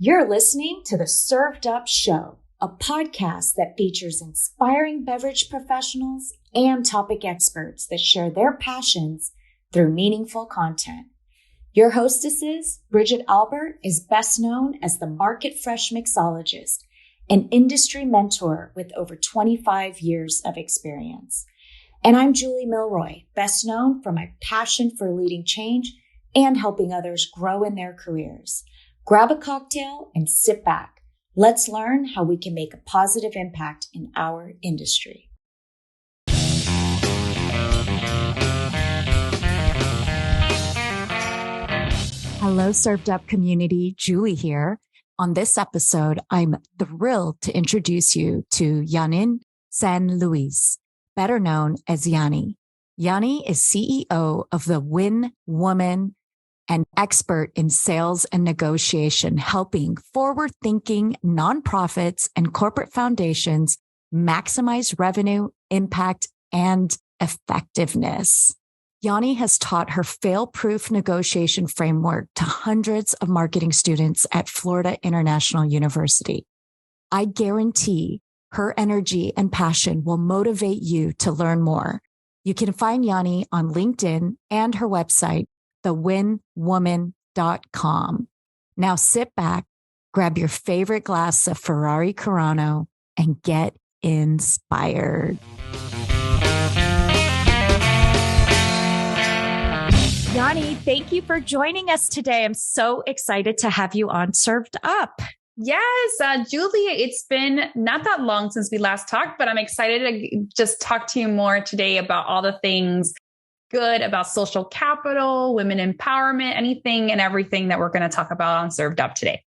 You're listening to the Served Up Show, a podcast that features inspiring beverage professionals and topic experts that share their passions through meaningful content. Your hostesses, Bridget Albert, is best known as the Market Fresh Mixologist, an industry mentor with over 25 years of experience. And I'm Julie Milroy, best known for my passion for leading change and helping others grow in their careers. Grab a cocktail and sit back. Let's learn how we can make a positive impact in our industry. Hello, Served Up community. Julie here. On this episode, I'm thrilled to introduce you to Yanyn San Luis, better known as Yany. Yany is CEO of the Win Woman and expert in sales and negotiation, helping forward-thinking nonprofits and corporate foundations maximize revenue, impact, and effectiveness. Yany has taught her fail-proof negotiation framework to hundreds of marketing students at Florida International University. I guarantee her energy and passion will motivate you to learn more. You can find Yany on LinkedIn and her website, thewinwoman.com. Now sit back, grab your favorite glass of Ferrari Carano, and get inspired. Yany, thank you for joining us today. I'm so excited to have you on Served Up. Yes, Julia, it's been not that long since we last talked, but I'm excited to just talk to you more today about all the things good about social capital, women empowerment, anything and everything that we're going to talk about on Served Up today.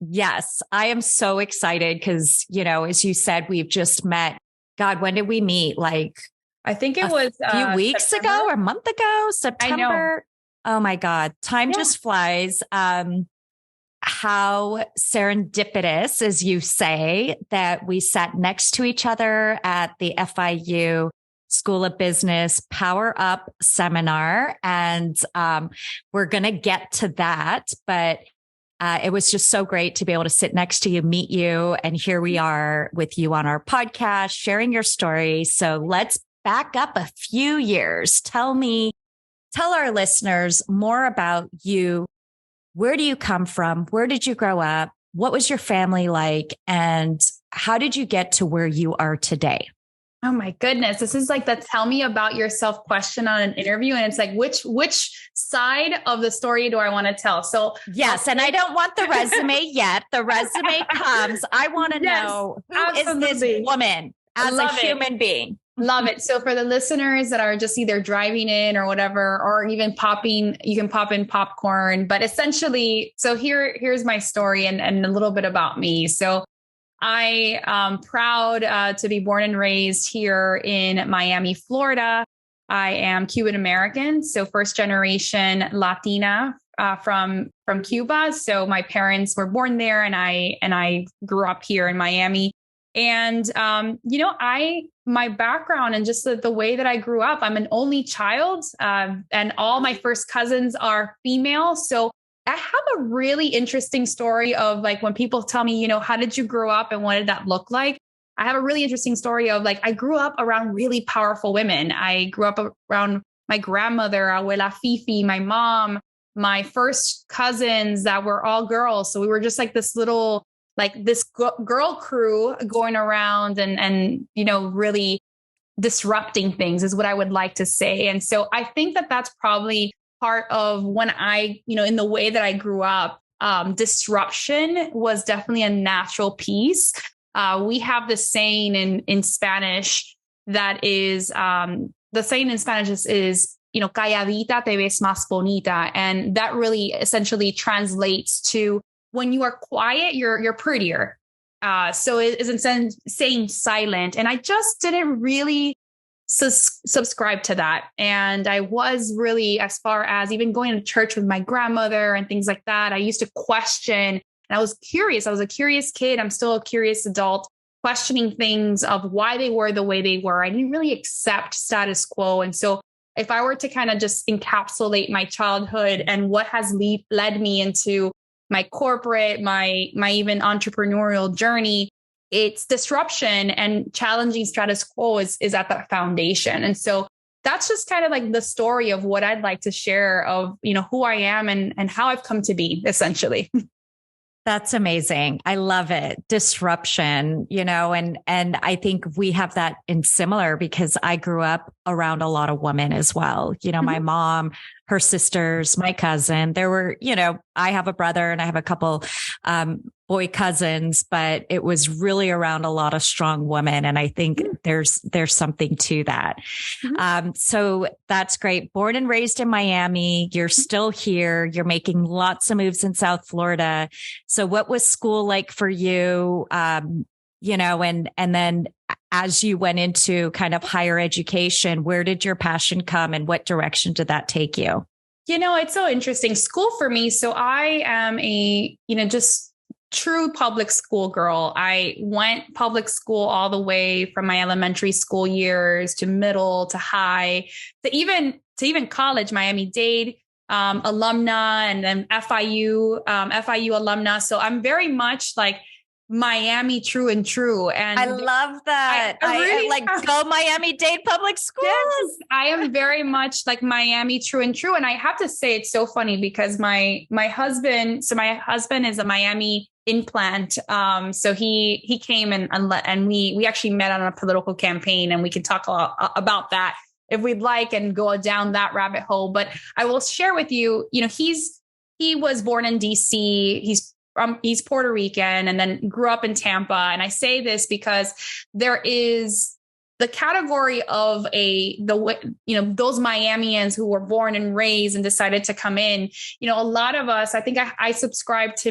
Yes, I am so excited because, as you said, we've just met. God, when did we meet? I think it was a few weeks September? ago or a month ago, September. Oh my God. Time just flies. How serendipitous, as you say, that we sat next to each other at the FIU School of Business Power Up seminar. And we're going to get to that. But it was just so great to be able to sit next to you, meet you. And here we are with you on our podcast, sharing your story. So let's back up a few years. Tell our listeners more about you. Where do you come from? Where did you grow up? What was your family like? And how did you get to where you are today? Oh my goodness. This is like the tell me about yourself question on an interview. And it's like, which side of the story do I want to tell? So yes. And I don't want the resume yet. The resume comes. I want to know who is this woman as a human being? Love it. So for the listeners that are just either driving in or whatever, or even you can pop in popcorn, but essentially, so here's my story and a little bit about me. So I am proud to be born and raised here in Miami, Florida. I am Cuban American, so first generation Latina from Cuba. So my parents were born there, and I grew up here in Miami. And my background and just the way that I grew up, I'm an only child, and all my first cousins are female. So I have a really interesting story of when people tell me, how did you grow up and what did that look like? I have a really interesting story of I grew up around really powerful women. I grew up around my grandmother, Abuela Fifi, my mom, my first cousins that were all girls. So we were just this little, this girl crew going around and really disrupting things is what I would like to say. And so I think that that's probably part of when I, in the way that I grew up, disruption was definitely a natural piece. We have this saying in Spanish that is, the saying in Spanish is, calladita te ves más bonita. And that really essentially translates to when you are quiet, you're prettier. So it isn't saying silent. And I just didn't really subscribe to that. And I was really, as far as even going to church with my grandmother and things like that, I used to question, and I was curious. I was a curious kid. I'm still a curious adult, questioning things of why they were the way they were. I didn't really accept status quo. And so if I were to kind of just encapsulate my childhood and what has led me into my corporate, my even entrepreneurial journey, it's disruption and challenging status quo is at the foundation. And so that's just kind of like the story of what I'd like to share of, who I am and how I've come to be, essentially. That's amazing. I love it. Disruption, and I think we have that in similar because I grew up around a lot of women as well. My mom, her sisters, my cousin, there were, I have a brother and I have a couple, boy cousins, but it was really around a lot of strong women. And I think there's something to that. So that's great. Born and raised in Miami, you're still here. You're making lots of moves in South Florida. So what was school like for you? And then as you went into kind of higher education, where did your passion come and what direction did that take you? It's so interesting. School for me. So I am just true public school girl. I went public school all the way from my elementary school years to middle to high to even college, Miami-Dade alumna, and then FIU alumna. So I'm very much like Miami true and true. And I love that. I really like go Miami-Dade public schools. Yes, I am very much like Miami true and true. And I have to say, it's so funny because my husband is a Miami implant. So he came and we actually met on a political campaign, and we can talk a lot about that if we'd like and go down that rabbit hole. But I will share with you, he was born in DC. He's Puerto Rican and then grew up in Tampa. And I say this because there is the category of those Miamians who were born and raised and decided to come in. A lot of us, I think I subscribe to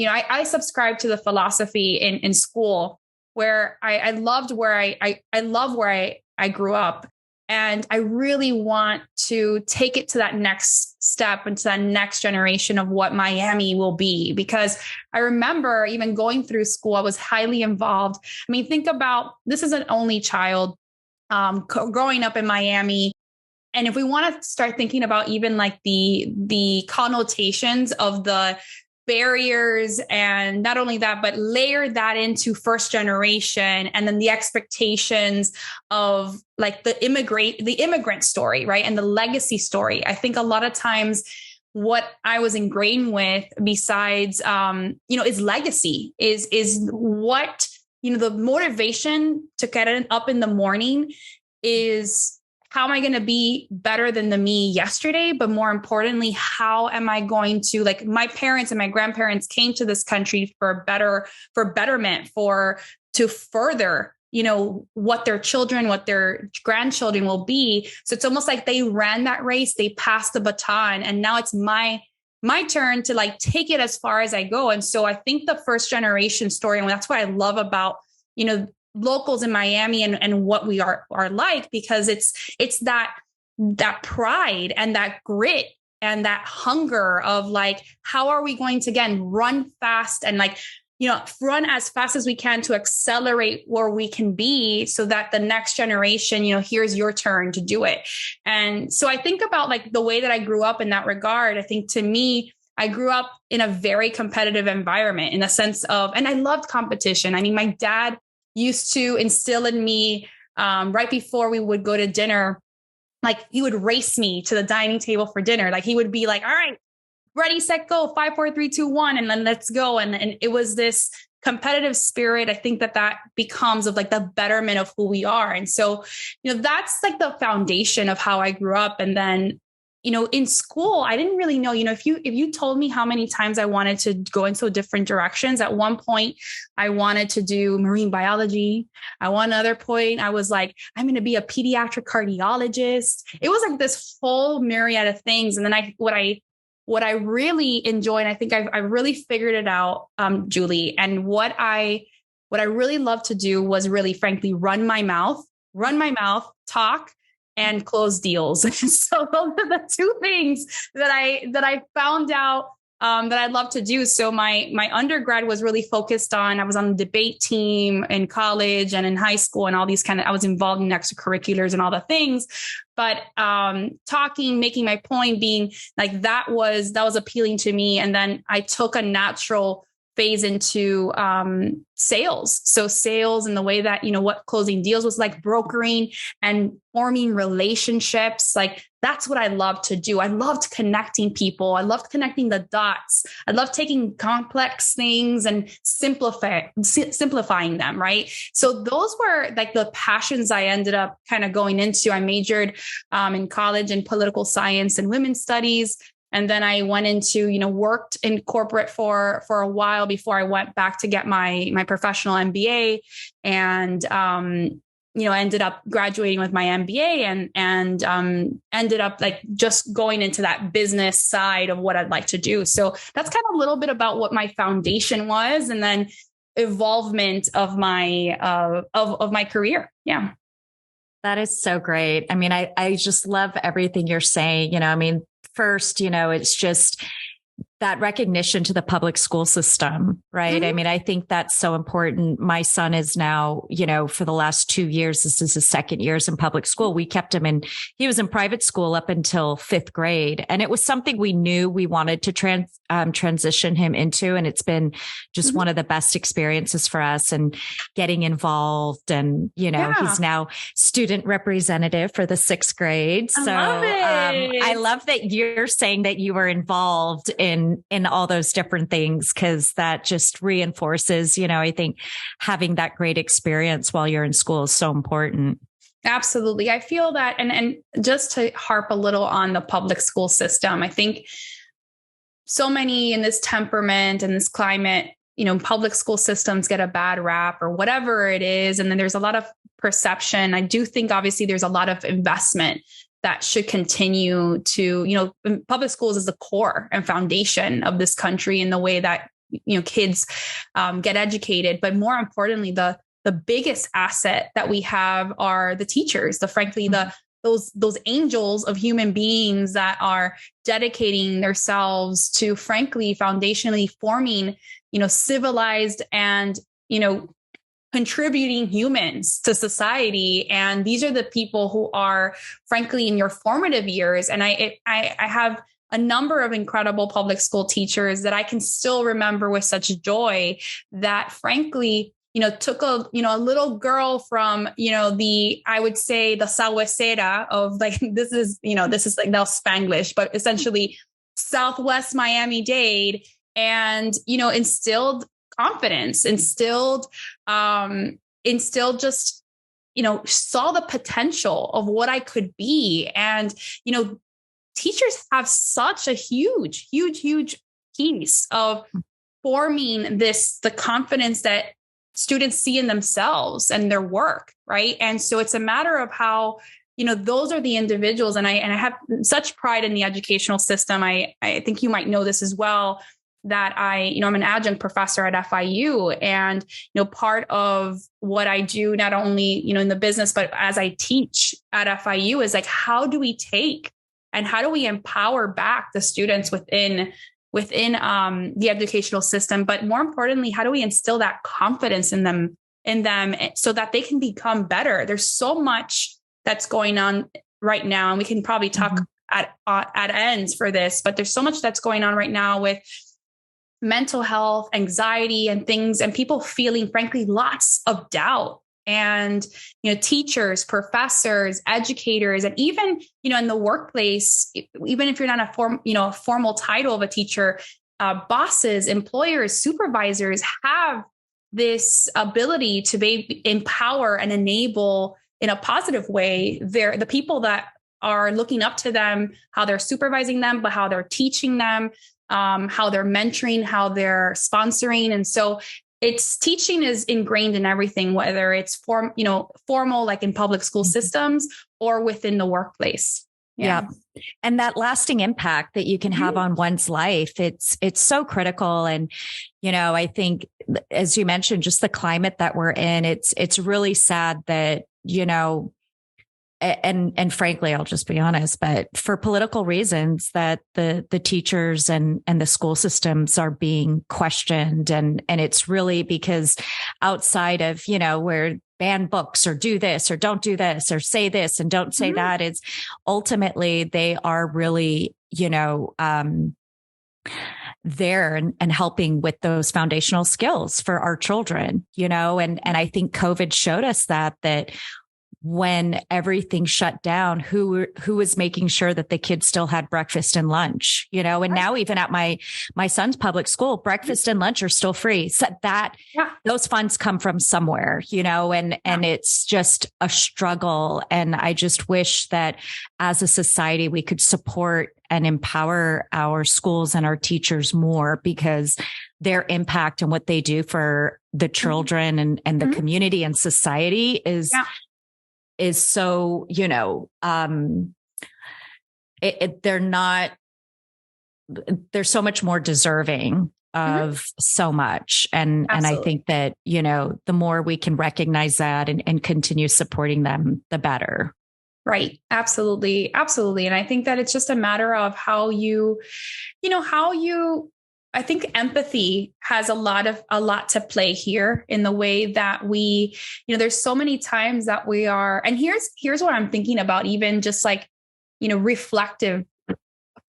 I subscribe to the philosophy in school where I loved where I love where I grew up. And I really want to take it to that next step and to that next generation of what Miami will be. Because I remember even going through school, I was highly involved. I mean, think about, this is an only child growing up in Miami. And if we want to start thinking about even like the connotations of the barriers, and not only that, but layer that into first generation, and then the expectations of like the immigrant story, right? And the legacy story. I think a lot of times what I was ingrained with besides, is legacy is what, the motivation to get up in the morning is, how am I going to be better than the me yesterday? But more importantly, how am I going to, like, my parents and my grandparents came to this country for betterment, to further, what their children, what their grandchildren will be. So it's almost like they ran that race, they passed the baton, and now it's my turn to like take it as far as I go. And so I think the first generation story, and that's what I love about, locals in Miami and what we are like, because it's that pride and that grit and that hunger of like, how are we going to, again, run fast and like, run as fast as we can to accelerate where we can be, so that the next generation, here's your turn to do it. And so I think about like the way that I grew up in that regard. I think to me, I grew up in a very competitive environment in the sense of, and I loved competition. I mean, my dad used to instill in me right before we would go to dinner, like he would race me to the dining table for dinner. Like he would be like, all right, ready, set, go, 5, 4, 3, 2, 1. And then let's go. And it was this competitive spirit. I think that becomes of like the betterment of who we are. And so, that's like the foundation of how I grew up. And then, in school, I didn't really know, if you told me how many times I wanted to go into different directions, at one point I wanted to do marine biology. At one other point, I was like, I'm going to be a pediatric cardiologist. It was like this whole myriad of things. And then what I really enjoy, and I think I really figured it out, Julie, and what I really love to do was really, frankly, run my mouth, talk, and close deals. So those are the two things that I found out that I'd love to do. So my undergrad was really focused on, I was on the debate team in college and in high school and all these I was involved in extracurriculars and all the things. But talking, making my point, being like, that was appealing to me. And then I took a natural phase into sales. So sales and the way that, what closing deals was like, brokering and forming relationships. Like, that's what I love to do. I loved connecting people. I loved connecting the dots. I loved taking complex things and simplifying them. Right. So those were like the passions I ended up kind of going into. I majored in college in political science and women's studies. And then I went into, worked in corporate for a while before I went back to get my professional MBA, and, ended up graduating with my MBA and ended up like just going into that business side of what I'd like to do. So that's kind of a little bit about what my foundation was, and then evolvement of my, of my career. Yeah. That is so great. I mean, I just love everything you're saying. First, it's just that recognition to the public school system, right? Mm-hmm. I mean, I think that's so important. My son is now, for the last 2 years, this is his second years in public school. We kept him he was in private school up until 5th grade. And it was something we knew we wanted to transition him into. And it's been just mm-hmm. one of the best experiences for us, and getting involved. And, he's now student representative for the 6th grade. So I love that you're saying that you were involved in all those different things, because that just reinforces, I think having that great experience while you're in school is so important. Absolutely. I feel that. And just to harp a little on the public school system, I think so many in this temperament and this climate, public school systems get a bad rap or whatever it is. And then there's a lot of perception. I do think obviously there's a lot of investment that should continue to, public schools is the core and foundation of this country in the way that, kids get educated. But more importantly, the biggest asset that we have are the teachers, those angels of human beings that are dedicating themselves to, frankly, foundationally forming, civilized and, contributing humans to society. And these are the people who are, frankly, in your formative years. And I have a number of incredible public school teachers that I can still remember with such joy, that, frankly, took a little girl from, I would say the Sahuesera of like, this is like now Spanglish, but essentially Southwest Miami-Dade, and, instilled confidence, instilled just, saw the potential of what I could be. And, teachers have such a huge piece of forming the confidence that students see in themselves and their work. Right. And so it's a matter of how, those are the individuals. And I have such pride in the educational system. I think you might know this as well, that I'm an adjunct professor at FIU, and, part of what I do, not only, in the business, but as I teach at FIU, is like, how do we take and how do we empower back the students within the educational system? But more importantly, how do we instill that confidence in them so that they can become better? There's so much that's going on right now, and we can probably talk mm-hmm. at ends for this, but there's so much that's going on right now with mental health, anxiety, and things, and people feeling, frankly, lots of doubt. And, teachers, professors, educators, and even, in the workplace, even if you're not a formal title of a teacher, bosses, employers, supervisors have this ability to empower and enable in a positive way the people that are looking up to them, how they're supervising them, but how they're teaching them, how they're mentoring, how they're sponsoring. And so teaching is ingrained in everything, whether it's formal, like in public school systems, or within the workplace. Yeah. And that lasting impact that you can have on one's life, it's so critical. And, I think, as you mentioned, just the climate that we're in, it's really sad that, and frankly, I'll just be honest, but for political reasons that the teachers and the school systems are being questioned. And it's really because outside of, where ban books or do this or don't do this or say this and don't say that, it's ultimately they are really, there and helping with those foundational skills for our children, and I think COVID showed us that when everything shut down, who was making sure that the kids still had breakfast and lunch, and now even at my son's public school, breakfast and lunch are still free. So those funds come from somewhere, and it's just a struggle. And I just wish that as a society, we could support and empower our schools and our teachers more, because their impact and what they do for the children and the community and society is so, they're so much more deserving of so much. And I think that, the more we can recognize that and continue supporting them, the better. Right. Absolutely. Absolutely. And I think that it's just a matter of I think empathy has a lot to play here in the way that we, there's so many times that we are, and here's what I'm thinking about, even just like, reflective,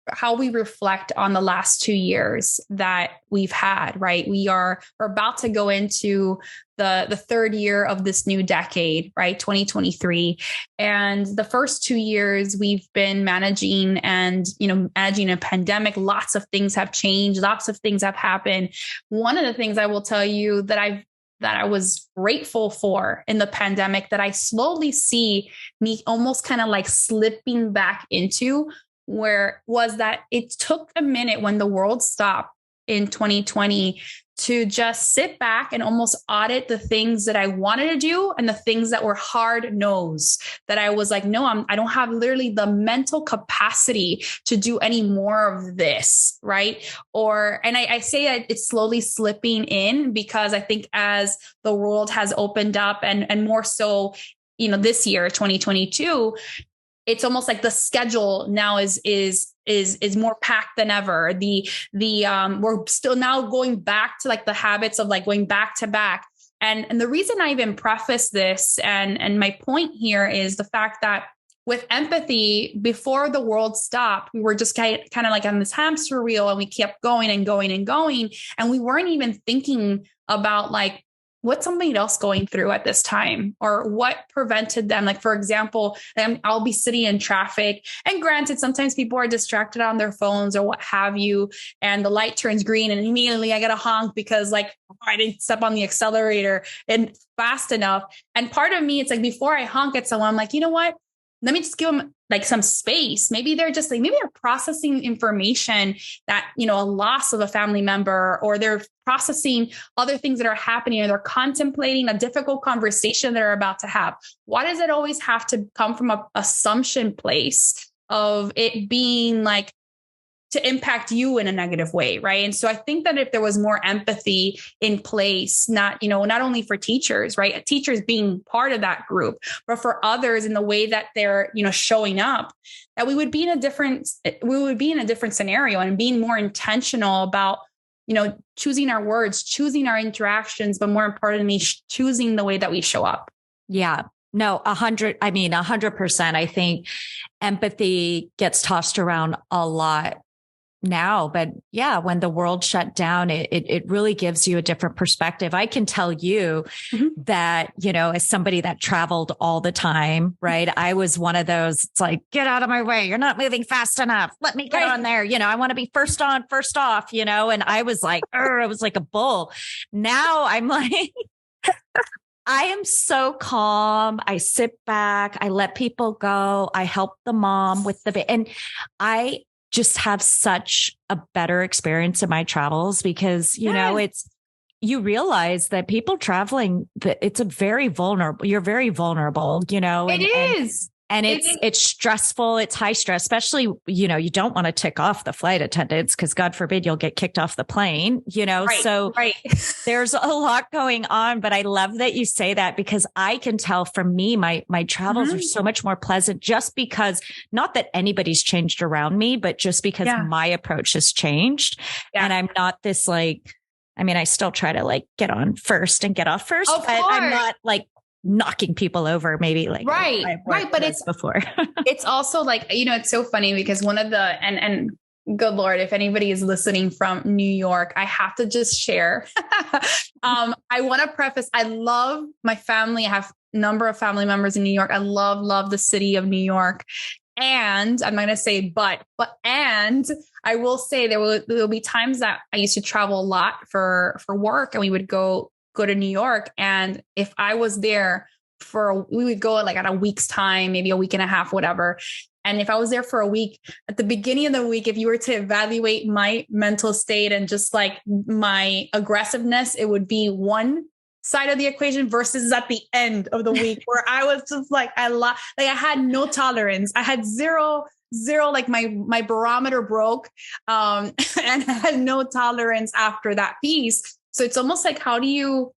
how we reflect on the last 2 years that we've had, right? We're about to go into the third year of this new decade, right? 2023. And the first 2 years we've been managing a pandemic. Lots of things have changed. Lots of things have happened. One of the things I will tell you that I was grateful for in the pandemic, that I slowly see me almost kind of like slipping back into, where was that it took a minute when the world stopped in 2020 to just sit back and almost audit the things that I wanted to do and the things that were hard no's, that I was like, no, I don't have literally the mental capacity to do any more of this. Right. And I say that it's slowly slipping in, because I think as the world has opened up and more so, this year, 2022, it's almost like the schedule now is more packed than ever. We're still now going back to like the habits of like going back to back. And the reason I even preface this and my point here is the fact that with empathy, before the world stopped, we were just kind of like on this hamster wheel, and we kept going and going and going. And we weren't even thinking about like, what's somebody else going through at this time, or what prevented them? Like, for example, I'll be sitting in traffic, and granted, sometimes people are distracted on their phones or what have you, and the light turns green and immediately I get a honk because like I didn't step on the accelerator and fast enough. And part of me, it's like, before I honk at someone, I'm like, you know what? Let me just give them like some space. Maybe they're just like, maybe they're processing information that, a loss of a family member, or they're processing other things that are happening, or they're contemplating a difficult conversation they're about to have. Why does it always have to come from an assumption place of it being like to impact you in a negative way? Right. And so I think that if there was more empathy in place, not only for teachers, right? Teachers being part of that group, but for others in the way that they're, showing up, that we would be in a different scenario, and being more intentional about, choosing our words, choosing our interactions, but more importantly, choosing the way that we show up. Yeah. No, 100%. I think empathy gets tossed around a lot now, but yeah, when the world shut down, it really gives you a different perspective. I can tell you that, as somebody that traveled all the time, right? I was one of those, it's like, get out of my way. You're not moving fast enough. Let me get on there. I want to be first on, first off, and I was like, I was like a bull. Now I'm like, I am so calm. I sit back. I let people go. I help the mom with and I just have such a better experience in my travels, because, you realize that people traveling, that it's you're very vulnerable, It is. And it's stressful. It's high stress, especially, you don't want to tick off the flight attendants because God forbid you'll get kicked off the plane, Right, so right. there's a lot going on, but I love that you say that because I can tell from me, my travels are so much more pleasant just because not that anybody's changed around me, but just because my approach has changed and I'm not this I still try to get on first and get off first, but I'm not knocking people over, maybe right. But it's before. It's also it's so funny because one of the, and good Lord, if anybody is listening from New York, I have to just share. I want to preface, I love my family. I have a number of family members in New York. I love the city of New York. And I'm not going to say, and I will say there will be times that I used to travel a lot for work and we would go to New York. And if I was there we would go at a week's time, maybe a week and a half, whatever. And if I was there for a week, at the beginning of the week, if you were to evaluate my mental state and just my aggressiveness, it would be one side of the equation versus at the end of the week where I was just I had no tolerance. I had zero, my barometer broke. And I had no tolerance after that piece. So it's almost how do you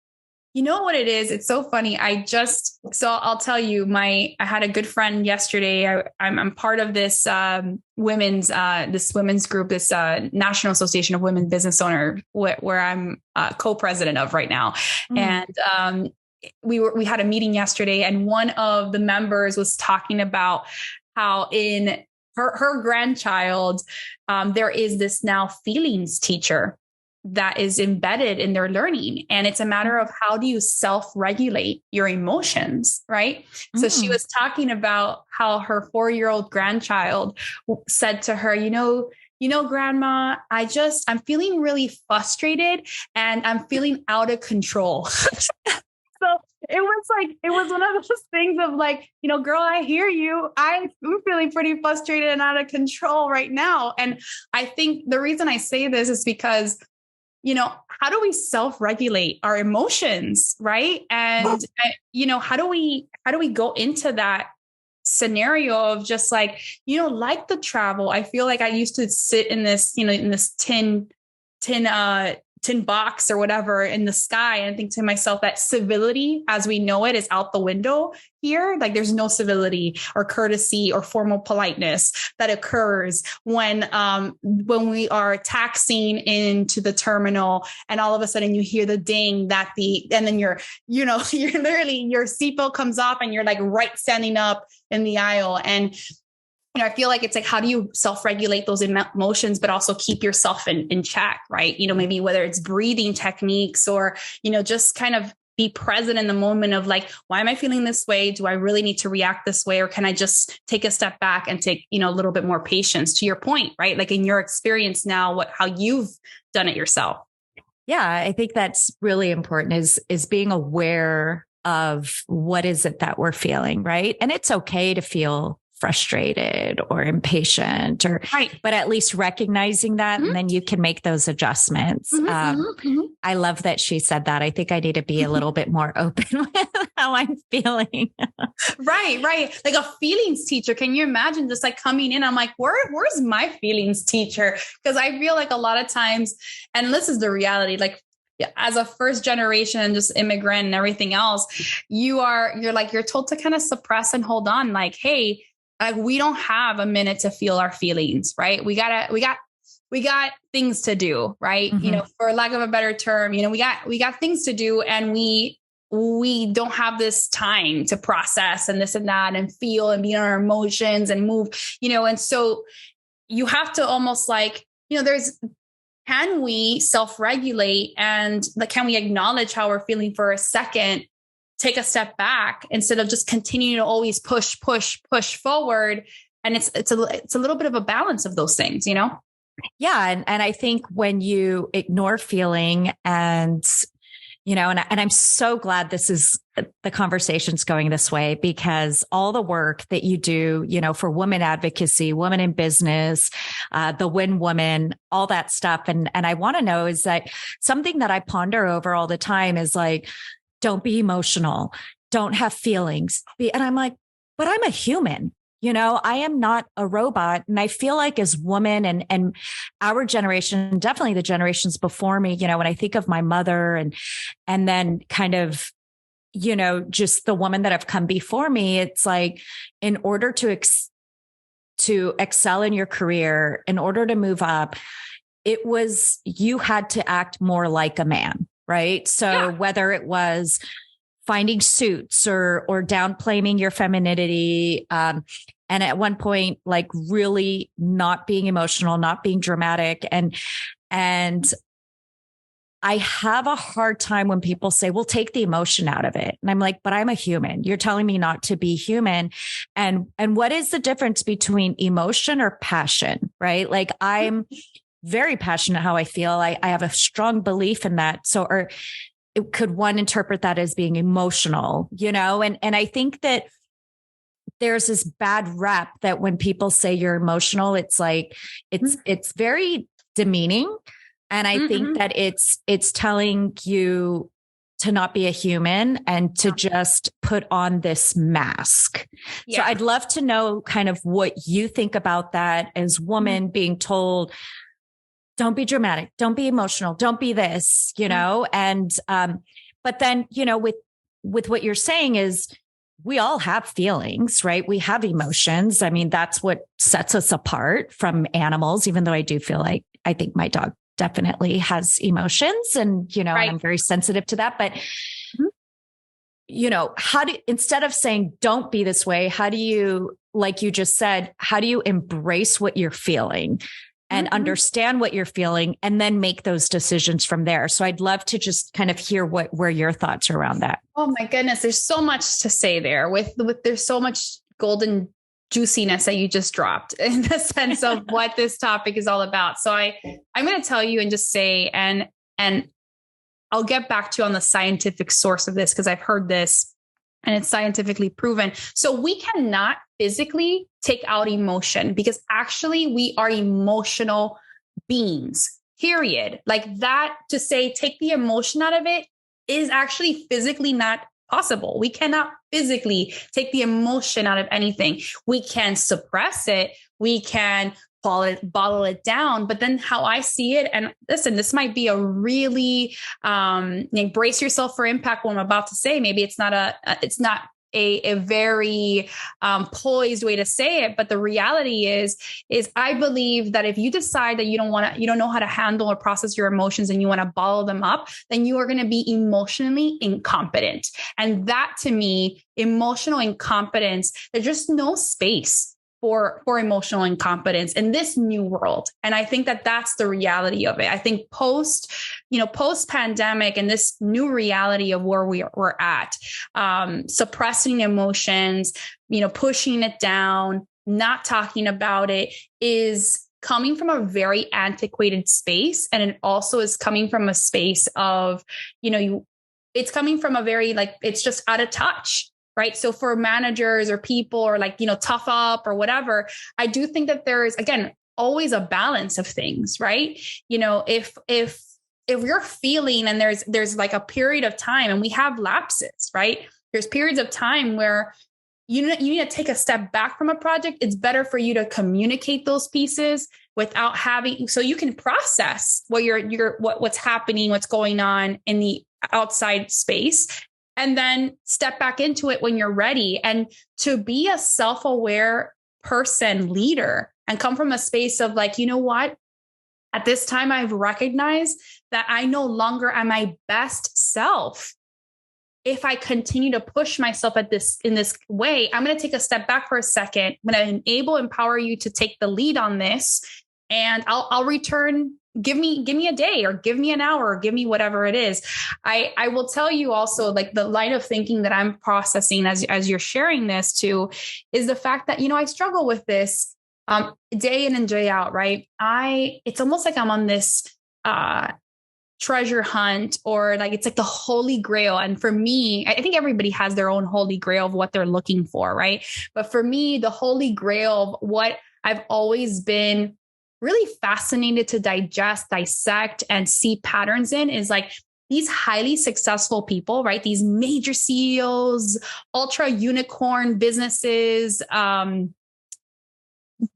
know what it is? It's so funny. I'll tell you, I had a good friend yesterday. I'm part of this women's group, this National Association of Women Business Owners, where I'm co-president of right now. And we had a meeting yesterday, and one of the members was talking about how in her grandchild, there is this now feelings teacher that is embedded in their learning. And it's a matter of how do you self-regulate your emotions, right? So she was talking about how her 4-year-old grandchild said to her, Grandma, I'm feeling really frustrated and I'm feeling out of control. So it was one of those things of girl, I hear you. I'm feeling pretty frustrated and out of control right now. And I think the reason I say this is because how do we self-regulate our emotions, right? And, how do we go into that scenario of just the travel? I feel like I used to sit in this, in this tin box or whatever in the sky and think to myself that civility as we know it is out the window here. There's no civility or courtesy or formal politeness that occurs when we are taxiing into the terminal and all of a sudden you hear the ding and then you're literally your seatbelt comes off and you're right standing up in the aisle. And I feel like it's how do you self-regulate those emotions, but also keep yourself in check, right? Maybe whether it's breathing techniques or, just kind of be present in the moment of why am I feeling this way? Do I really need to react this way? Or can I just take a step back and take, a little bit more patience to your point, right? In your experience now, how you've done it yourself. Yeah, I think that's really important is being aware of what is it that we're feeling, right? And it's okay to feel frustrated or impatient but at least recognizing that and then you can make those adjustments. I love that she said that. I think I need to be a little bit more open with how I'm feeling. Right. A feelings teacher. Can you imagine just coming in? I'm where's my feelings teacher? Because I feel a lot of times, and this is the reality, as a first generation and just immigrant and everything else, you're told to kind of suppress and hold on. Hey, we don't have a minute to feel our feelings, right? We got things to do, right? For lack of a better term, we got things to do, and we don't have this time to process and this and that and feel and be in our emotions and move, and so you have to almost can we self-regulate and can we acknowledge how we're feeling for a second? Take a step back instead of just continuing to always push forward. And it's a little bit of a balance of those things, Yeah. And I think when you ignore feeling and I'm so glad this is the conversation's going this way because all the work that you do, for women advocacy, women in business, the Win Woman, all that stuff. And I want to know is that something that I ponder over all the time is don't be emotional. Don't have feelings. And I'm but I'm a human. I am not a robot. And I feel like as women and our generation, definitely the generations before me, when I think of my mother and then kind of, just the woman that have come before me, it's like, in order to excel in your career, in order to move up, you had to act more like a man, right? So whether it was finding suits or downplaying your femininity, and at one point, like really not being emotional, not being dramatic. And I have a hard time when people say, well, take the emotion out of it. And I'm like, but I'm a human. You're telling me not to be human. And what is the difference between emotion or passion, right? Like I'm very passionate how I feel. I have a strong belief in that. Could one interpret that as being emotional, and I think that there's this bad rap that when people say you're emotional, it's like, it's very demeaning. And I think that it's telling you to not be a human and to just put on this mask. Yeah. So I'd love to know kind of what you think about that as women being told, don't be dramatic, don't be emotional, don't be this, and, but then, with what you're saying is we all have feelings, right? We have emotions. I mean, that's what sets us apart from animals, even though I do feel like, I think my dog definitely has emotions and, and I'm very sensitive to that, but instead of saying, don't be this way, how do you, like you just said, how do you embrace what you're feeling? And understand what you're feeling and then make those decisions from there. So I'd love to just kind of hear where your thoughts are around that. Oh my goodness. There's so much to say there there's so much golden juiciness that you just dropped in the sense of what this topic is all about. So I'm going to tell you and just say, and I'll get back to you on the scientific source of this, because I've heard this and it's scientifically proven. So we cannot physically take out emotion, because actually we are emotional beings, period. Like that, to say, take the emotion out of it, is actually physically not possible. We cannot physically take the emotion out of anything. We can suppress it. We can bottle it down. But then how I see it, and listen, this might be a really, brace yourself for impact. What I'm about to say, maybe it's not a very poised way to say it, but the reality is I believe that if you decide that you don't know how to handle or process your emotions and you want to bottle them up, then you are going to be emotionally incompetent. And that, to me, emotional incompetence, there's just no space for emotional incompetence in this new world. And I think that that's the reality of it. I think post pandemic and this new reality of where we're at, suppressing emotions, pushing it down, not talking about it, is coming from a very antiquated space. And it also is coming from a space of, it's coming from a very, it's just out of touch. Right. So for managers or people, or tough up or whatever, I do think that there is, again, always a balance of things. Right. If you're feeling, and there's like a period of time, and we have lapses, right? There's periods of time where you need to take a step back from a project. It's better for you to communicate those pieces without having, so you can process what's happening, what's going on in the outside space, and then step back into it when you're ready. And to be a self-aware person, leader, and come from a space of like, you know what? At this time, I've recognized that I no longer am my best self. If I continue to push myself in this way, I'm going to take a step back for a second. I'm going to empower you to take the lead on this, and I'll return. Give me a day, or give me an hour, or give me whatever it is. I will tell you also, like, the line of thinking that I'm processing as you're sharing this too, is the fact that, I struggle with this day in and day out, right? It's almost like I'm on this treasure hunt, or like, it's like the holy grail. And for me, I think everybody has their own holy grail of what they're looking for. Right. But for me, the holy grail of what I've always been really fascinated to digest, dissect, and see patterns in is like these highly successful people, right? These major CEOs, ultra unicorn businesses,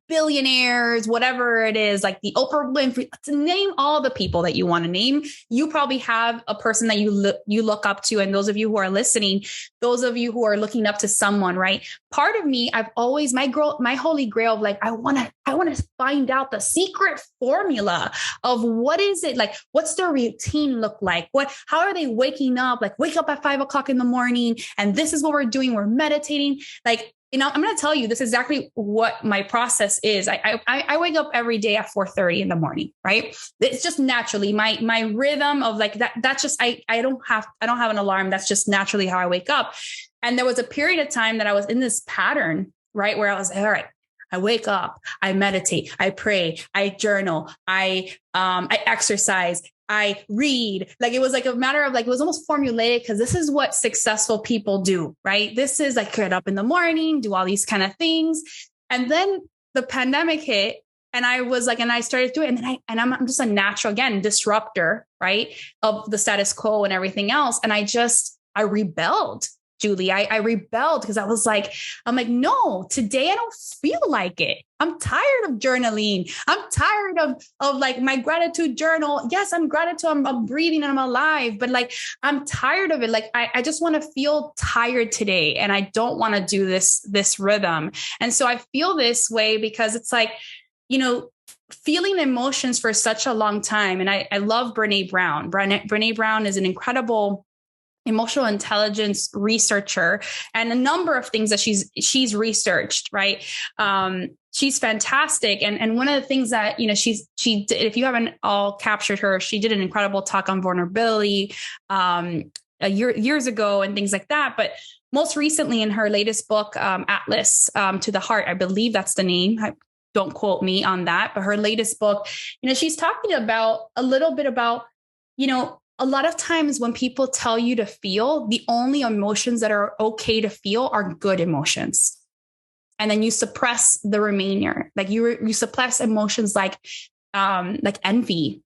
billionaires, whatever it is, like the Oprah Winfrey, to name all the people that you want to name, you probably have a person that you look up to. And those of you who are listening, those of you who are looking up to someone, right? Part of me, I've always, my holy grail of like, I want to find out the secret formula of what is it like, what's their routine look like? How are they waking up? Like wake up at 5 o'clock in the morning. And this is what we're doing. We're meditating. Like, I'm going to tell you, this is exactly what my process is. I wake up every day at 4:30 in the morning, right? It's just naturally my rhythm of like that. That's just, I don't have an alarm. That's just naturally how I wake up. And there was a period of time that I was in this pattern, right? Where I was, all right, I wake up, I meditate, I pray, I journal, I exercise, I read. Like it was like a matter of like, it was almost formulaic because this is what successful people do, right? This is like get up in the morning, do all these kind of things. And then the pandemic hit and I was like, and I started doing it. And I'm just a natural, again, disruptor, right? Of the status quo and everything else. And I rebelled. Julie, I rebelled because I'm like, no, today I don't feel like it. I'm tired of journaling. I'm tired of like my gratitude journal. Yes, I'm gratitude. I'm breathing and I'm alive, but like, I'm tired of it. Like, I just want to feel tired today. And I don't want to do this rhythm. And so I feel this way because it's like, feeling emotions for such a long time. And I love Brene Brown. Brene Brown is an incredible emotional intelligence researcher and a number of things that she's researched, right? She's fantastic. And one of the things that, she did, if you haven't all captured her, she did an incredible talk on vulnerability, years ago and things like that. But most recently in her latest book, Atlas, to the Heart, I believe that's the name. Don't quote me on that, but her latest book, she's talking about a little bit about, a lot of times when people tell you to feel, the only emotions that are okay to feel are good emotions. And then you suppress the remainder. Like you suppress emotions like envy,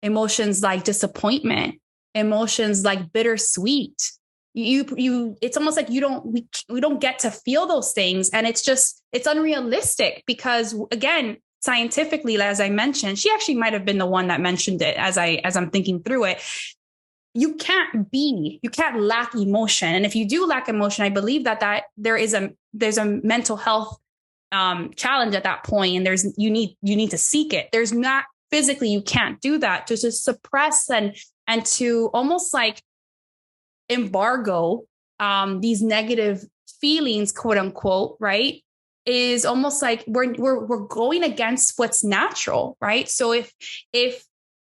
emotions like disappointment, emotions like bittersweet. It's almost like we don't get to feel those things. And it's unrealistic because again, scientifically, as I mentioned, she actually might have been the one that mentioned it as I'm thinking through it. You can't lack emotion. And if you do lack emotion, I believe that there's a mental health challenge at that point. And you need to seek it. There's not physically, you can't do that to just suppress and to almost like embargo these negative feelings, quote unquote, right? Is almost like we're going against what's natural, right? So if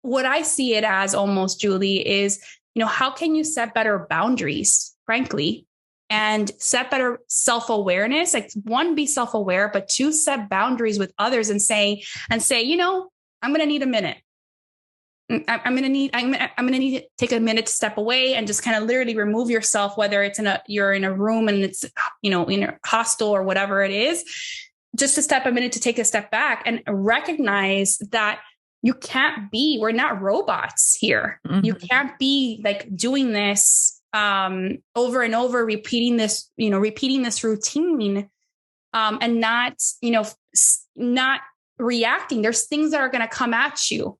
what I see it as almost, Julie, is, how can you set better boundaries, frankly, and set better self-awareness? Like one, be self-aware, but two, set boundaries with others and say, I'm going to need a minute. I'm going to need to take a minute to step away and just kind of literally remove yourself, whether it's you're in a room and it's, in a hostel or whatever it is, just to take a step back and recognize that we're not robots here. Mm-hmm. You can't be like doing this, over and over, repeating this routine, and not reacting. There's things that are going to come at you,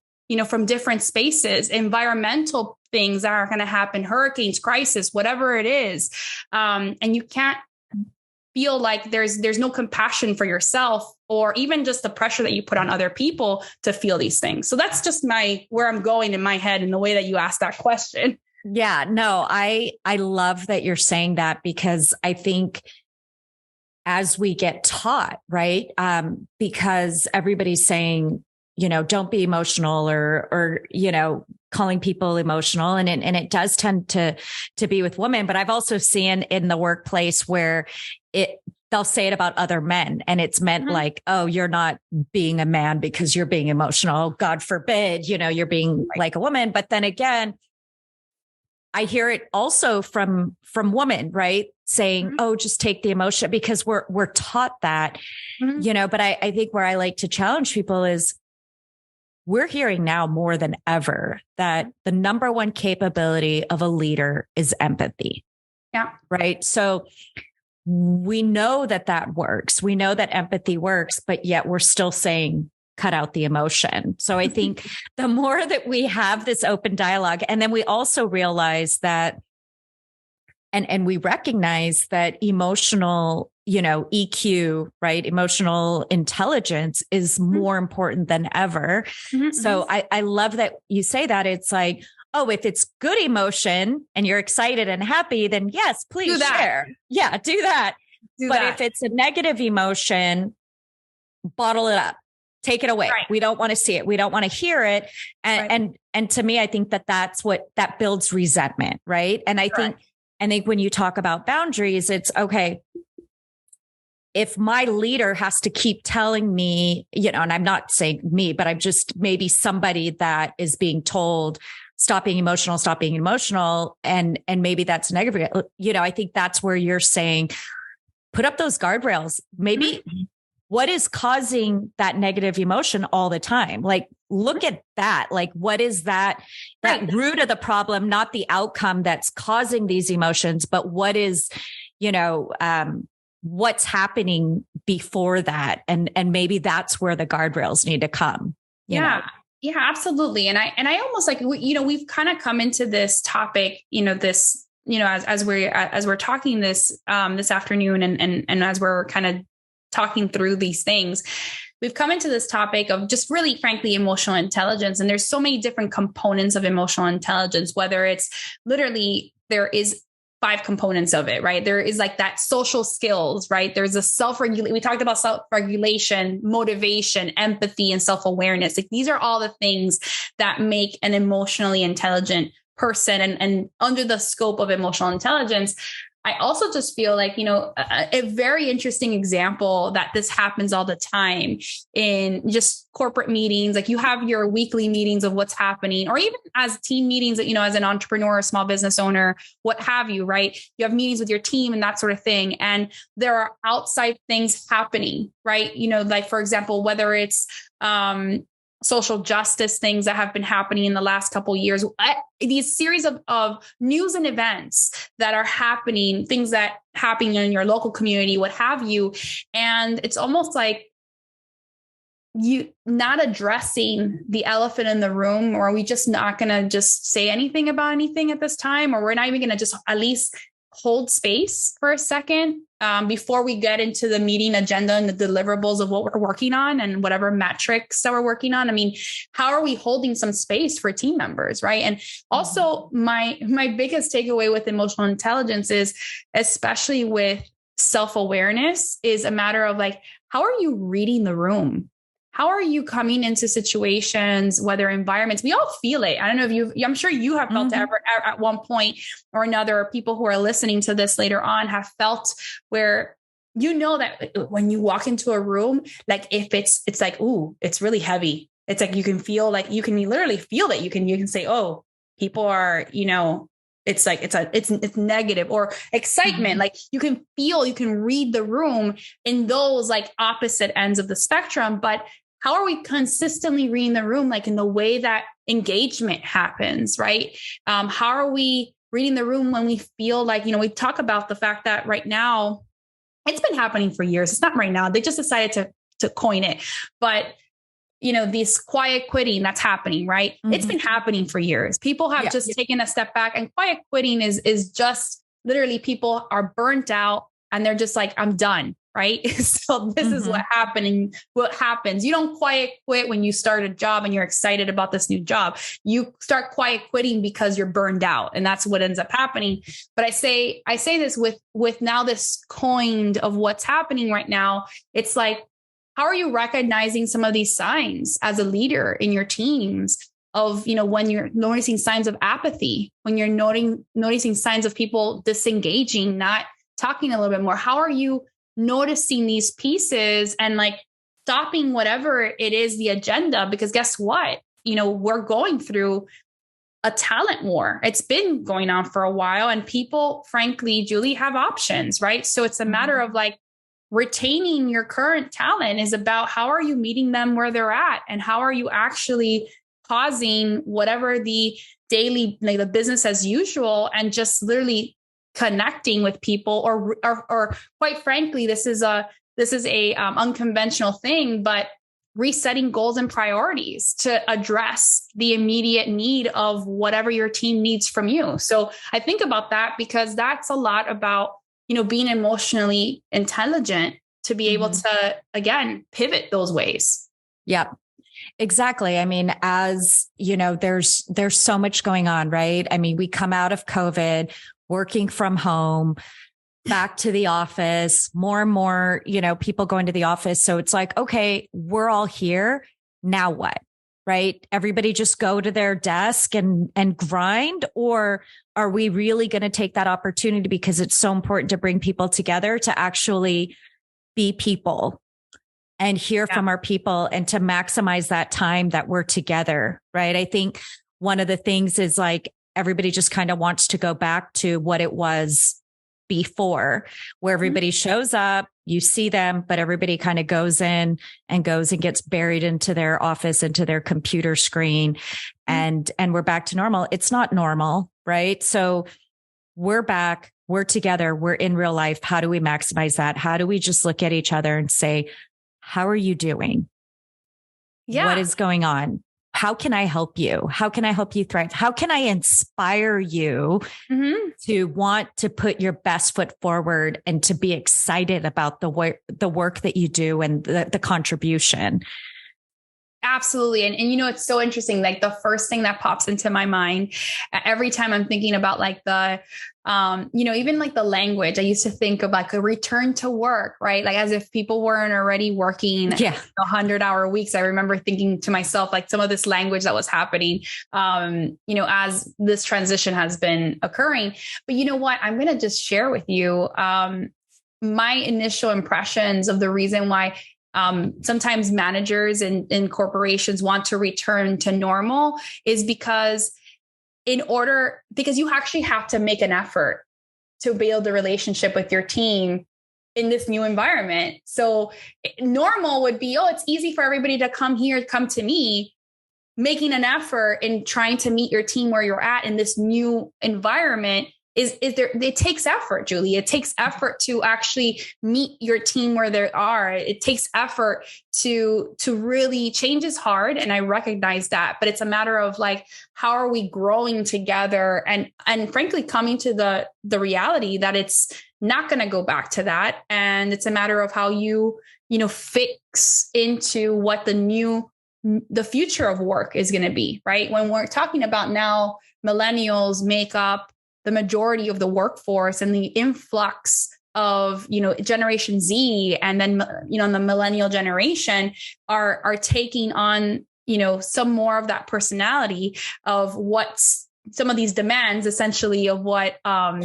from different spaces, environmental things that are going to happen, hurricanes, crisis, whatever it is. And you can't feel like there's no compassion for yourself or even just the pressure that you put on other people to feel these things. So that's just where I'm going in my head in the way that you asked that question. Yeah, no, I love that you're saying that because I think as we get taught, right? Because everybody's saying, don't be emotional or, calling people emotional. And it does tend to be with women, but I've also seen in the workplace where they'll say it about other men and it's meant mm-hmm. like, oh, you're not being a man because you're being emotional. God forbid, you're being right. like a woman. But then again, I hear it also from women, right? Saying, mm-hmm. oh, just take the emotion because we're taught that, mm-hmm. But I think where I like to challenge people is we're hearing now more than ever that the number one capability of a leader is empathy. Yeah. Right. So we know that that works. We know that empathy works, but yet we're still saying, cut out the emotion. So I think the more that we have this open dialogue, and then we also realize that, and we recognize that emotional, EQ, right? Emotional intelligence is more important than ever. Mm-hmm. So I love that you say that. It's like, oh, if it's good emotion and you're excited and happy, then yes, please share. Yeah, do that. But if it's a negative emotion, bottle it up, take it away. Right. We don't want to see it. We don't want to hear it. And to me, I think that's what that builds resentment. Right. And I think when you talk about boundaries, it's okay. If my leader has to keep telling me, and I'm not saying me, but I'm just maybe somebody that is being told, stop being emotional. And maybe that's negative. I think that's where you're saying, put up those guardrails. Maybe what is causing that negative emotion all the time? Like, look at that. Like, what is that root of the problem, not the outcome that's causing these emotions, but what is, what's happening before that. And maybe that's where the guardrails need to come. You know? Yeah, absolutely. And I almost like, we've kind of come into this topic, as we're talking this afternoon and as we're kind of talking through these things, we've come into this topic of just really, frankly, emotional intelligence. And there's so many different components of emotional intelligence, whether it's literally, there is 5 components of it, right? There is like that social skills, right? There's a self-regulation. We talked about self-regulation, motivation, empathy, and self-awareness. Like, these are all the things that make an emotionally intelligent person. And under the scope of emotional intelligence, I also just feel like, a very interesting example that this happens all the time in just corporate meetings. Like, you have your weekly meetings of what's happening, or even as team meetings, as an entrepreneur, a small business owner, what have you, right? You have meetings with your team and that sort of thing. And there are outside things happening, right? Like, for example, whether it's, social justice things that have been happening in the last couple of years, these series of news and events that are happening, things that happen in your local community, what have you. And it's almost like you not addressing the elephant in the room, or are we just not going to just say anything about anything at this time? Or we're not even going to just at least hold space for a second before we get into the meeting agenda and the deliverables of what we're working on and whatever metrics that we're working on. I mean, how are we holding some space for team members, right? And also my biggest takeaway with emotional intelligence is, especially with self-awareness, is a matter of like, how are you reading the room? How are you coming into situations, whether environments, we all feel it. I don't know if I'm sure you have felt it ever at one point or another, or people who are listening to this later on have felt where, that when you walk into a room, like if it's like, ooh, it's really heavy. It's like, you can feel like, you can literally feel it. You can say, oh, people are, it's like, it's negative, or excitement. Like, you can read the room in those like opposite ends of the spectrum. But how are we consistently reading the room, like in the way that engagement happens, right? How are we reading the room when we feel like, we talk about the fact that right now, it's been happening for years. It's not right now. They just decided to coin it. But this quiet quitting that's happening, right? It's been happening for years. People have just taken a step back, and quiet quitting is just literally people are burnt out and they're just like, I'm done. Right. So this is what happens. You don't quiet quit when you start a job and you're excited about this new job. You start quiet quitting because you're burned out, and that's what ends up happening. But I say this with now this coined of what's happening right now. It's like, how are you recognizing some of these signs as a leader in your teams of, when you're noticing signs of apathy, when you're noticing signs of people disengaging, not talking a little bit more? How are you noticing these pieces and like stopping whatever it is, the agenda? Because guess what? We're going through a talent war. It's been going on for a while, and people, frankly, Julie, have options, right? So it's a matter of like, retaining your current talent is about how are you meeting them where they're at, and how are you actually pausing whatever the daily, like the business as usual, and just literally connecting with people, or quite frankly, this is a unconventional thing, but resetting goals and priorities to address the immediate need of whatever your team needs from you. So I think about that because that's a lot about, being emotionally intelligent to be able to, again, pivot those ways. Yep. Exactly. I mean, as you know, there's so much going on, right? I mean, we come out of COVID, working from home, back to the office, more and more, people going to the office. So it's like, okay, we're all here. Now what? Right? Everybody just go to their desk and grind, or are we really going to take that opportunity, because it's so important to bring people together to actually be people and hear from our people and to maximize that time that we're together. Right. I think one of the things is like everybody just kind of wants to go back to what it was before, where everybody shows up, you see them, but everybody kind of goes and gets buried into their office, into their computer screen, and we're back to normal. It's not normal, right? So we're back, we're together, we're in real life. How do we maximize that? How do we just look at each other and say, how are you doing? Yeah. What is going on? How can I help you? How can I help you thrive? How can I inspire you to want to put your best foot forward and to be excited about the work that you do and the contribution? Absolutely. And it's so interesting. Like the first thing that pops into my mind every time I'm thinking about like the, even like the language, I used to think of like a return to work, right? Like as if people weren't already working 100-hour weeks. I remember thinking to myself, like some of this language that was happening, as this transition has been occurring. But you know what? I'm going to just share with you, my initial impressions of the reason why sometimes managers and corporations want to return to normal is because you actually have to make an effort to build a relationship with your team in this new environment. So normal would be, it's easy for everybody to come here, come to me. Making an effort in trying to meet your team where you're at in this new environment is there, it takes effort, Julie. It takes effort to actually meet your team where they are. It takes effort to really change is hard. And I recognize that, but it's a matter of like, how are we growing together and frankly, coming to the reality that it's not going to go back to that. And it's a matter of how you fix into what the future of work is going to be, right? When we're talking about now, millennials make up the majority of the workforce, and the influx of, Generation Z and then, the millennial generation are taking on, some more of that personality of what's some of these demands essentially of what are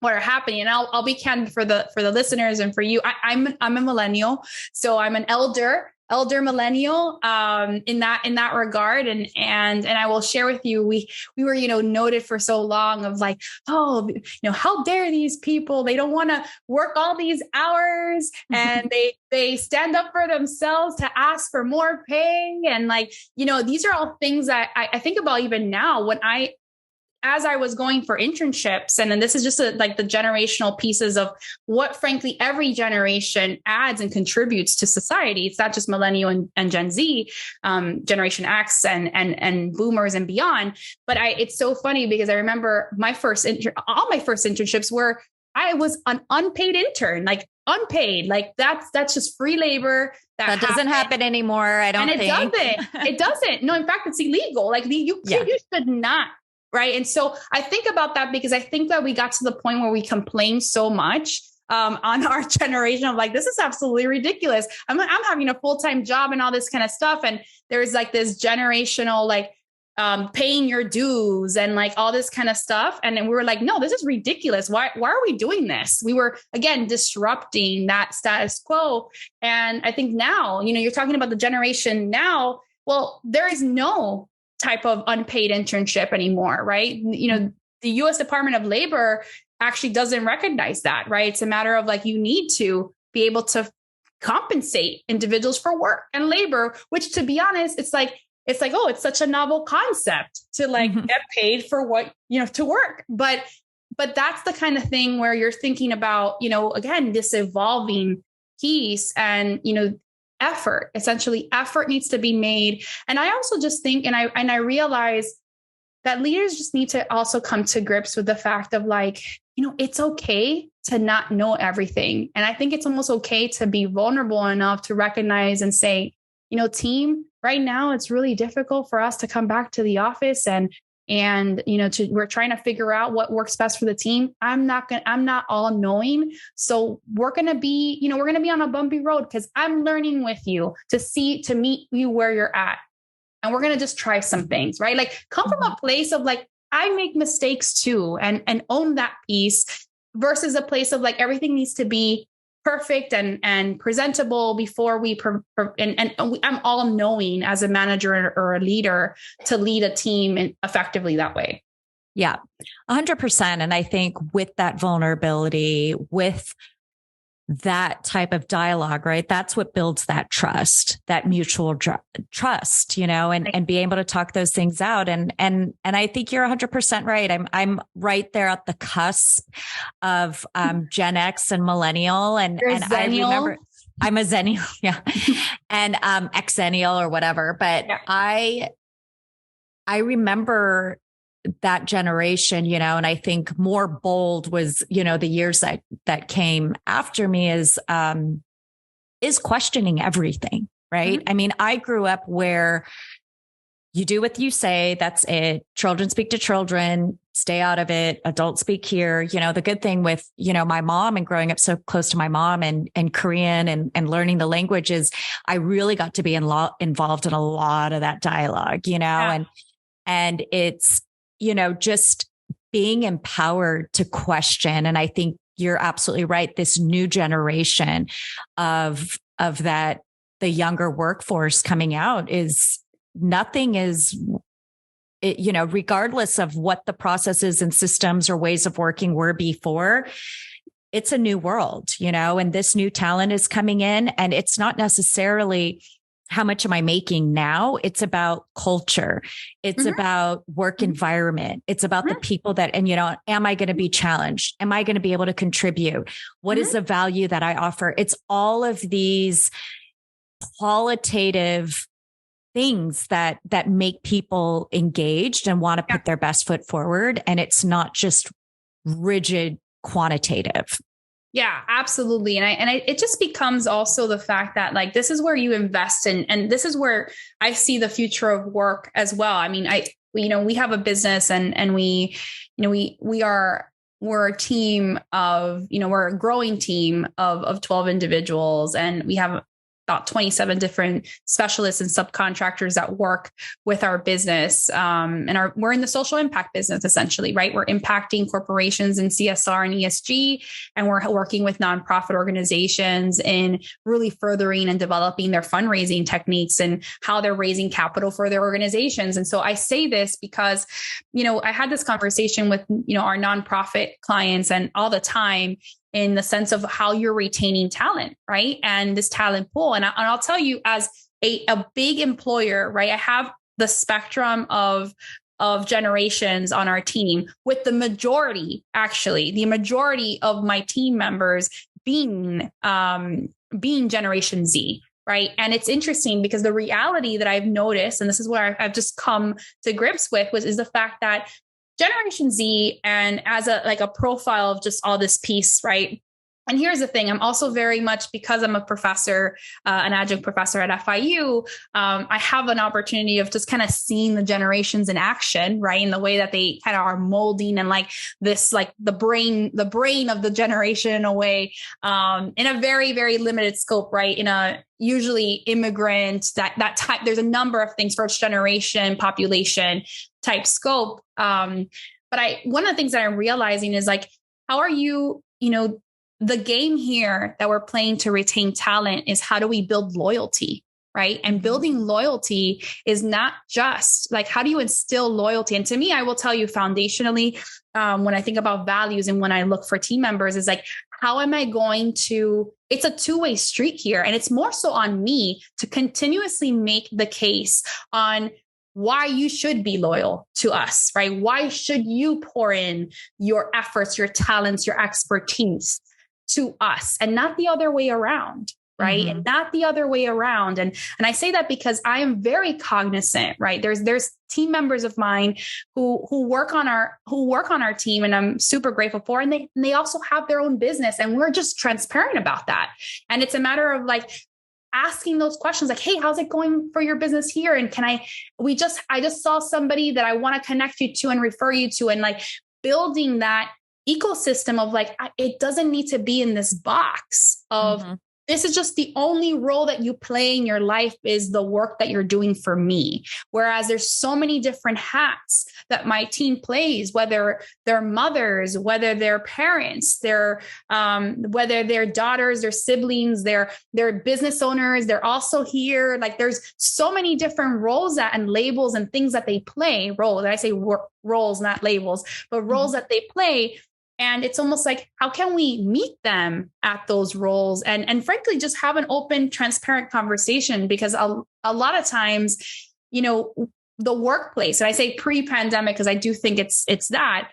happening. And I'll be candid for the listeners and for you. I'm a millennial, so I'm an elder millennial in that regard. And I will share with you, we were, noted for so long of like, how dare these people, they don't want to work all these hours and they stand up for themselves to ask for more pay. And like, these are all things that I think about even now as I was going for internships. And then this is just like the generational pieces of what, frankly, every generation adds and contributes to society. It's not just millennial and Gen Z, Generation X and boomers and beyond. But it's so funny because I remember all my first internships were, I was an unpaid intern, like unpaid, like that's just free labor. That doesn't happen anymore. I don't think. It doesn't. No, in fact, it's illegal. Like you should not. Right. And so I think about that because I think that we got to the point where we complain so much on our generation of like, this is absolutely ridiculous. I'm having a full-time job and all this kind of stuff. And there's like this generational, like paying your dues and like all this kind of stuff. And then we were like, no, this is ridiculous. Why are we doing this? We were, again, disrupting that status quo. And I think now, you're talking about the generation now. Well, there is no type of unpaid internship anymore, right? The U.S. Department of Labor actually doesn't recognize that, right? It's a matter of like, you need to be able to compensate individuals for work and labor, which, to be honest, it's like, oh, it's such a novel concept to like get paid for what, to work. But that's the kind of thing where you're thinking about, again, this evolving piece and, essentially effort needs to be made. And I also just think, and I realize that leaders just need to also come to grips with the fact of like, it's okay to not know everything. And I think it's almost okay to be vulnerable enough to recognize and say, team, right now, it's really difficult for us to come back to the office and we're trying to figure out what works best for the team. I'm not all knowing. So we're going to be on a bumpy road because I'm learning with you to meet you where you're at. And we're going to just try some things, right? Like come from a place of like, I make mistakes too, and own that piece versus a place of like, everything needs to be perfect and presentable before I'm all knowing as a manager or a leader to lead a team effectively that way. Yeah, 100%. And I think with that vulnerability, with that type of dialogue, right? That's what builds that trust, that mutual trust, and be able to talk those things out. And I think you're 100% right. I'm right there at the cusp of Gen X and millennial. And I remember I'm a Zennial. Yeah. And Xennial or whatever. But yeah. I remember that generation, and I think more bold was, the years that came after me is questioning everything, right? Mm-hmm. I mean, I grew up where you do what you say, that's it. Children speak to children, stay out of it. Adults speak here. The good thing with, my mom and growing up so close to my mom and Korean and learning the language is I really got to be involved in a lot of that dialogue, yeah. and it's, just being empowered to question. And I think you're absolutely right. This new generation of that, the younger workforce coming out regardless of what the processes and systems or ways of working were before, it's a new world, and this new talent is coming in, and it's not necessarily how much am I making now? It's about culture. It's about work environment. It's about the people am I going to be challenged? Am I going to be able to contribute? What is the value that I offer? It's all of these qualitative things that make people engaged and want to put their best foot forward. And it's not just rigid quantitative. Yeah, absolutely. And it just becomes also the fact that like, this is where you invest in, and this is where I see the future of work as well. I mean, we have a business and we're a team of, we're a growing team of 12 individuals, and we have about 27 different specialists and subcontractors that work with our business. We're in the social impact business, essentially, right? We're impacting corporations in CSR and ESG, and we're working with nonprofit organizations in really furthering and developing their fundraising techniques and how they're raising capital for their organizations. And so I say this because, I had this conversation with, our nonprofit clients and all the time, in the sense of how you're retaining talent, right? And this talent pool. And I'll tell you, as a big employer, right? I have the spectrum of generations on our team, with the majority of my team members being Generation Z. Right. And it's interesting because the reality that I've noticed, and this is where I've just come to grips with, is the fact that Generation Z, and as a profile of just all this piece, right? And here's the thing. I'm also very much, because I'm a professor, an adjunct professor at FIU, I have an opportunity of just kind of seeing the generations in action, right? In the way that they kind of are molding and like this, like the brain of the generation in a way, in a very, very limited scope, right? In a usually immigrant, that type, there's a number of things, first generation population type scope. But one of the things that I'm realizing is like, how are you, the game here that we're playing to retain talent is, how do we build loyalty? right? And building loyalty is not just like, how do you instill loyalty? And to me, I will tell you foundationally, when I think about values and when I look for team members, is like, how am I going to, it's a two-way street here. And it's more so on me to continuously make the case on why you should be loyal to us, right? Why should you pour in your efforts, your talents, your expertise to us and not the other way around? Right. And not the other way around. And I say that because I am very cognizant, right? There's team members of mine who work on our team, and I'm super grateful for, and they also have their own business, and we're just transparent about that. And it's a matter of like asking those questions like, hey, how's it going for your business here? And I just saw somebody that I want to connect you to and refer you to, and like building that ecosystem of like, it doesn't need to be in this box of, this is just the only role that you play in your life is the work that you're doing for me. Whereas there's so many different hats that my team plays, whether they're mothers, whether they're parents, whether they're daughters, their siblings, they're business owners, they're also here. Like there's so many different roles and labels and things that they play. Roles, I say roles, not labels, but roles that they play. And it's almost like, how can we meet them at those roles? And frankly, just have an open, transparent conversation, because a lot of times, the workplace, and I say pre-pandemic, because I do think it's that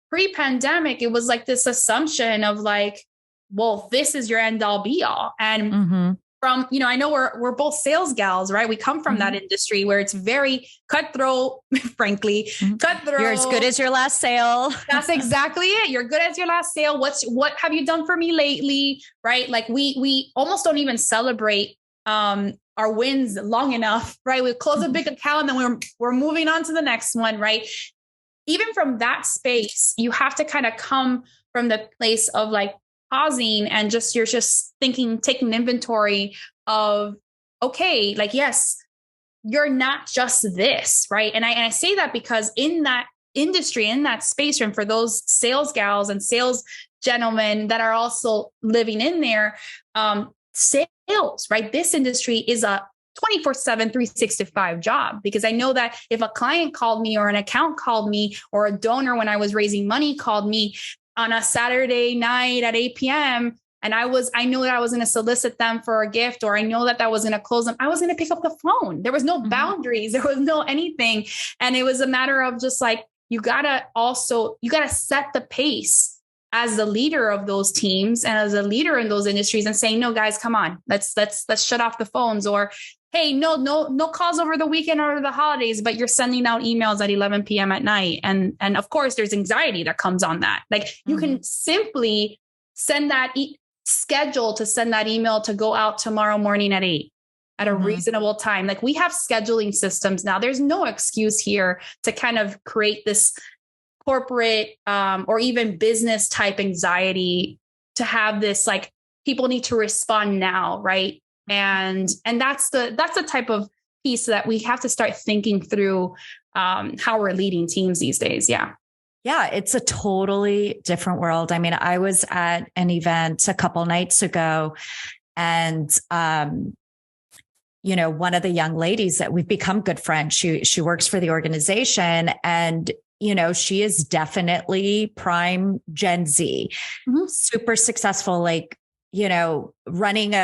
pre-pandemic, it was like this assumption of like, well, this is your end all be all. And from, I know we're both sales gals, right? We come from that industry where it's very cutthroat, frankly, cutthroat. You're as good as your last sale. That's exactly it. You're good as your last sale. What have you done for me lately? Right? Like we almost don't even celebrate our wins long enough, right? We close a big account and then we're moving on to the next one, right? Even from that space, you have to kind of come from the place of like pausing and you're just thinking, taking inventory of, okay, like, yes, you're not just this, right? And I say that because in that industry, in that space, and for those sales gals and sales gentlemen that are also living in there, sales, right? This industry is a 24/7, 365 job, because I know that if a client called me or an account called me or a donor when I was raising money called me on a Saturday night at 8 p.m. and I know that I was going to solicit them for a gift, or I know that was going to close them, I was going to pick up the phone. There was no boundaries. There was no anything. And it was a matter of just like, you got to set the pace as the leader of those teams and as a leader in those industries and saying, no, guys, come on, let's shut off the phones, or, hey, no calls over the weekend or the holidays, but you're sending out emails at 11 p.m. at night. And of course there's anxiety that comes on that. Like you can simply send that schedule to send that email to go out tomorrow morning at 8 at a reasonable time. Like we have scheduling systems now. There's no excuse here to kind of create this corporate or even business type anxiety to have this, like, people need to respond now. Right. And that's the type of piece that we have to start thinking through how we're leading teams these days. Yeah. Yeah, it's a totally different world. I mean, I was at an event a couple nights ago, and one of the young ladies that we've become good friends, she works for the organization, and she is definitely prime Gen Z, super successful, like, running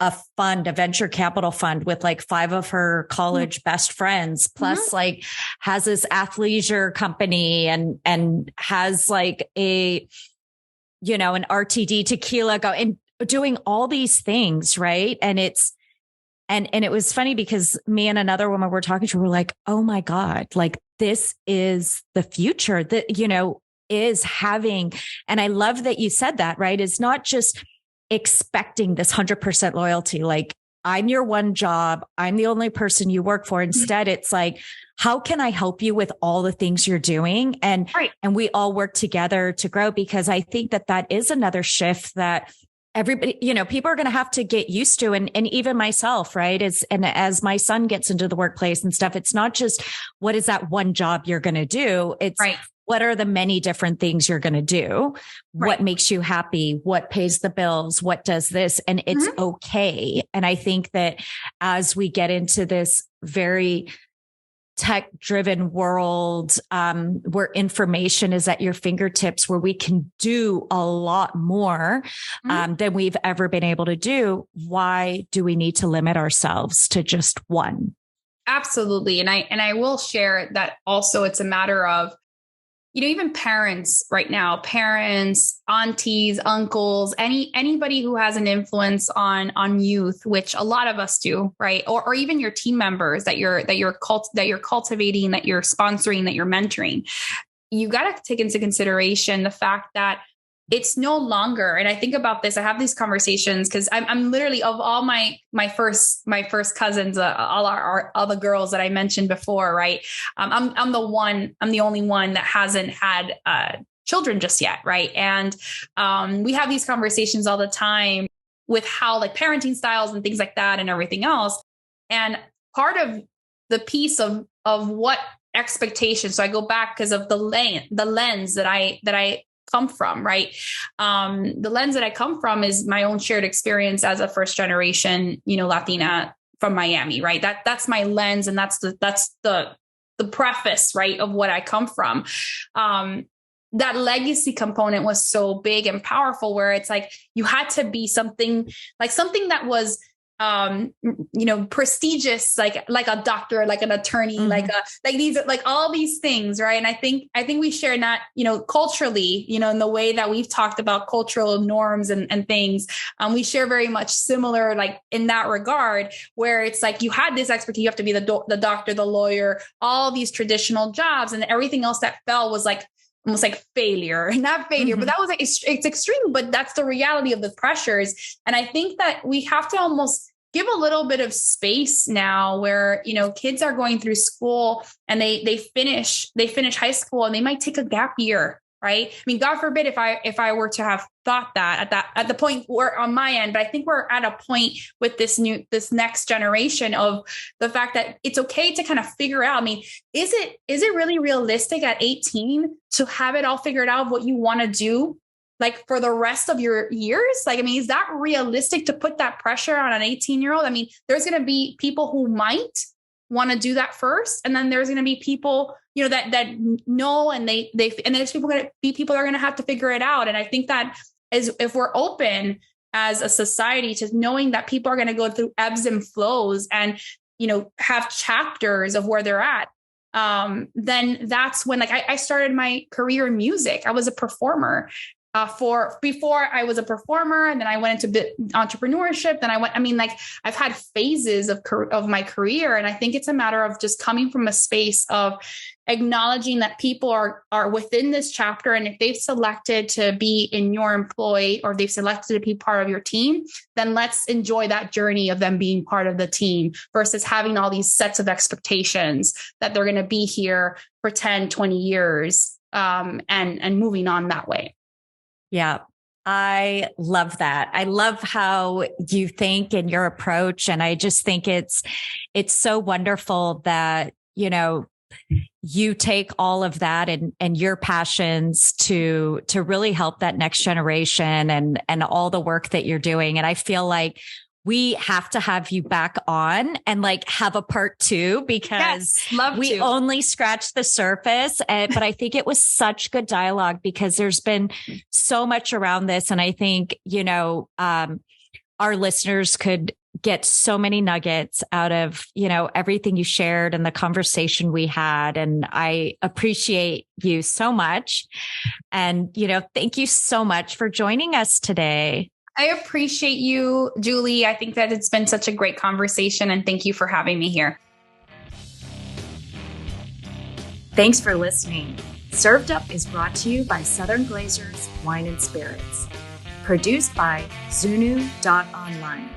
a fund, a venture capital fund with like 5 of her college best friends, plus like has this athleisure company and has like an RTD tequila go and doing all these things. Right. And and it was funny because me and another woman we're talking to, we're like, oh my God, like this is the future that, is having. And I love that you said that, right? It's not just expecting this 100% loyalty. Like, I'm your one job. I'm the only person you work for. Instead, it's like, how can I help you with all the things you're doing? And we all work together to grow, because I think that is another shift that everybody, people are going to have to get used to. And even myself, right? As my son gets into the workplace and stuff, it's not just what is that one job you're going to do. It's what are the many different things you're going to do? What makes you happy? What pays the bills? What does this? And it's okay. And I think that as we get into this very tech-driven world, where information is at your fingertips, where we can do a lot more than we've ever been able to do, why do we need to limit ourselves to just one? Absolutely. And I will share that also it's a matter of, even parents right now, parents, aunties, uncles, anybody who has an influence on youth, which a lot of us do, right? Or even your team members that you're cultivating, that you're sponsoring, that you're mentoring. You got to take into consideration the fact that it's no longer, and I think about this, I have these conversations because I'm literally, of all my first cousins, all the girls that I mentioned before, right? I'm the only one that hasn't had children just yet, right? And we have these conversations all the time with how like parenting styles and things like that and everything else. And part of the piece of what expectations, so I go back because of the lens that I come from, right? The lens that I come from is my own shared experience as a first generation, Latina from Miami, right? That's my lens. And that's the preface, right, of what I come from. That legacy component was so big and powerful, where it's like, you had to be something that was, prestigious, like a doctor, like an attorney, like all these things. Right. And I think we share that, culturally, in the way that we've talked about cultural norms and things, we share very much similar, like in that regard, where it's like, you had this expertise, you have to be the doctor, the lawyer, all these traditional jobs, and everything else that fell was like, almost like failure, not failure, but that was like, it's extreme, but that's the reality of the pressures. And I think that we have to almost give a little bit of space now where, kids are going through school and they finish high school and they might take a gap year. Right. I mean, God forbid if I were to have thought that at the point where on my end, but I think we're at a point with this next generation of the fact that it's okay to kind of figure out. I mean, is it really realistic at 18 to have it all figured out what you want to do, like for the rest of your years? Like, I mean, is that realistic to put that pressure on an 18-year-old? I mean, there's going to be people who might want to do that first. And then there's going to be people, that know, and and there's people that are going to have to figure it out. And I think that if we're open as a society to knowing that people are going to go through ebbs and flows and, have chapters of where they're at, then that's when, like, I started my career in music. I was a performer. Before I was a performer, and then I went into entrepreneurship. Then I've had phases of my career. And I think it's a matter of just coming from a space of acknowledging that people are within this chapter. And if they've selected to be in your employ, or they've selected to be part of your team, then let's enjoy that journey of them being part of the team versus having all these sets of expectations that they're going to be here for 10, 20 years, and moving on that way. Yeah, I love that. I love how you think and your approach. And I just think it's so wonderful that, you take all of that and your passions to really help that next generation and all the work that you're doing. And I feel like we have to have you back on and like have a part 2, because we only scratched the surface. But I think it was such good dialogue because there's been so much around this. And I think, our listeners could get so many nuggets out of, everything you shared and the conversation we had. And I appreciate you so much. And, thank you so much for joining us today. I appreciate you, Julie. I think that it's been such a great conversation, and thank you for having me here. Thanks for listening. Served Up is brought to you by Southern Glazers Wine and Spirits. Produced by Zunu.online.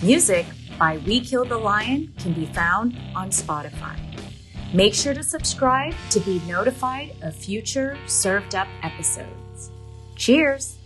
Music by We Killed the Lion can be found on Spotify. Make sure to subscribe to be notified of future Served Up episodes. Cheers!